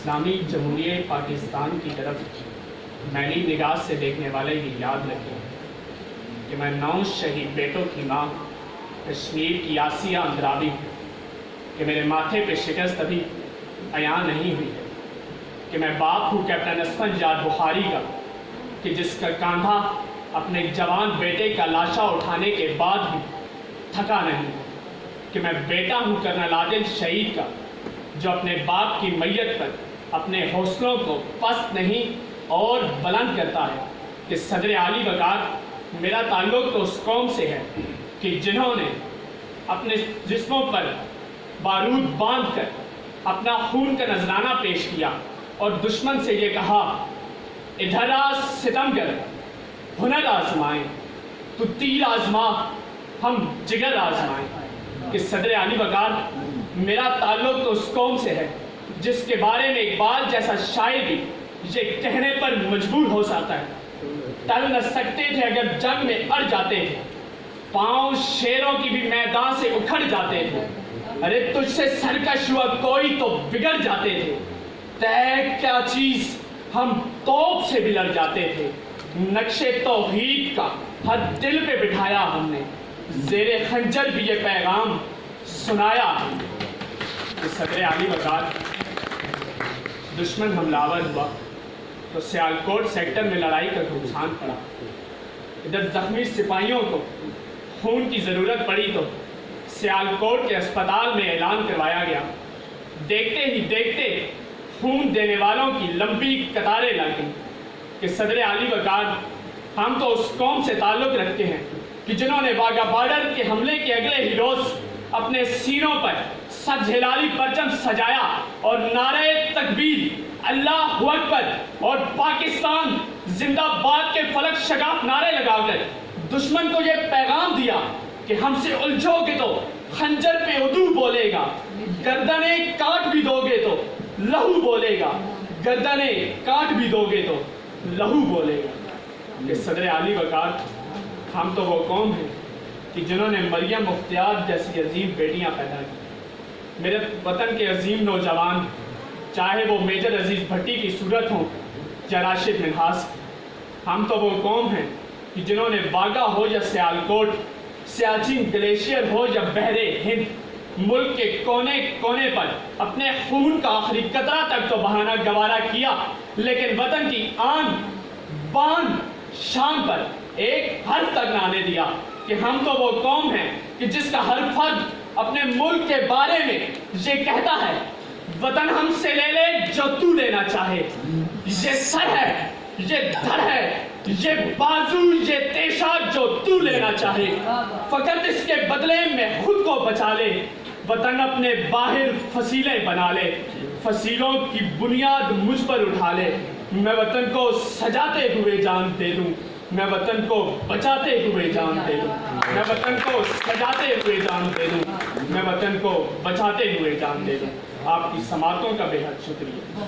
اسلامی جمہوریہ پاکستان کی طرف میلی نگاہ سے دیکھنے والے یہ یاد رکھیں کہ میں 9 شہید بیٹوں کی ماں کشمیر کی آسیہ اندرابی ہوں، کہ میرے ماتھے پہ شکست ابھی عیاں نہیں ہوئی ہے، کہ میں باپ ہوں کیپٹن اسفند جاد بخاری کا، کہ جس کا کاندھا اپنے جوان بیٹے کا لاشا اٹھانے کے بعد بھی تھکا نہیں، کہ میں بیٹا ہوں کرنل عادل شہید کا، جو اپنے باپ کی میت پر اپنے حوصلوں کو پست نہیں اور بلند کرتا ہے، کہ صدر عالی وقار میرا تعلق تو اس قوم سے ہے کہ جنہوں نے اپنے جسموں پر بارود باندھ کر اپنا خون کا نذرانہ پیش کیا اور دشمن سے یہ کہا، ادھر آ ستمگر، ہنر آزمائیں، تو تیر آزما ہم جگر آزمائیں، کہ صدر عالی وقار میرا تعلق تو اس قوم سے ہے جس کے بارے میں اقبال جیسا شاعر بھی یہ کہنے پر مجبور ہو سکتا ہے، ٹل نہ سکتے تھے اگر جنگ میں اڑ جاتے تھے، پاؤں شیروں کی بھی میدان سے اکھڑ جاتے تھے، ارے تجھ سے سرکش ہوا کوئی تو بگڑ جاتے تھے، طے کیا چیز ہم توپ سے بھی لڑ جاتے تھے، نقش توحید کا ہر دل پہ بٹھایا ہم نے، زیر خنجر بھی یہ پیغام سنایا ہم نے، کہ صدر عالی وقار دشمن حملہ ہوا تو سیالکوٹ سیکٹر میں لڑائی کا گھمسان پڑا، ادھر زخمی سپاہیوں کو خون کی ضرورت پڑی تو سیالکوٹ کے اسپتال میں اعلان کروایا گیا، دیکھتے ہی دیکھتے خون دینے والوں کی لمبی قطاریں لگ گئیں، کہ صدر عالی وقار ہم تو اس قوم سے تعلق رکھتے ہیں کہ جنہوں نے واگا بارڈر کے حملے کے اگلے ہی روز اپنے سینوں پر سبز ہلالی پرچم سجایا اور نعرہ تکبیر، اللہ اکبر اور پاکستان زندہ باد کے فلک شگاف نعرے لگا کر دشمن کو یہ پیغام دیا کہ ہم سے الجھو گے تو خنجر پہ عدو بولے گا، گردنیں کاٹ بھی دو گے تو لہو بولے گا، گردنیں کاٹ بھی دو گے تو لہو بولے گا، کہ صدر عالی وقار ہم تو وہ قوم ہیں کہ جنہوں نے مریم مختار جیسی عظیم بیٹیاں پیدا کی، میرے وطن کے عظیم نوجوان، چاہے وہ میجر عزیز بھٹی کی صورت ہوں یا راشد منہاس، ہم تو وہ قوم ہیں کہ جنہوں نے واگا ہو یا سیالکوٹ، سیاچن گلیشیئر ہو یا بحر ہند، ملک کے کونے کونے پر اپنے خون کا آخری قطرہ تک تو بہانا گوارا کیا، لیکن وطن کی آن بان شان پر ایک حرف تک نہ آنے دیا، کہ ہم تو وہ قوم ہیں کہ جس کا ہر فرد اپنے ملک کے بارے میں یہ کہتا ہے، وطن ہم سے لے لے جو تو لینا چاہے، یہ سر ہے، یہ دھڑ ہے، یہ بازو، یہ تیشا جو تو لینا چاہے، فقط اس کے بدلے میں خود کو بچا لے، وطن اپنے باہر فصیلیں بنا لے، فصیلوں کی بنیاد مجھ پر اٹھا لے، میں وطن کو سجاتے ہوئے جان دے دوں، میں وطن کو بچاتے ہوئے جان دے دوں، میں وطن کو سجاتے ہوئے جان دے دوں، میں وطن کو بچاتے ہوئے جان دے دوں۔ آپ کی سماعتوں کا بے حد شکریہ۔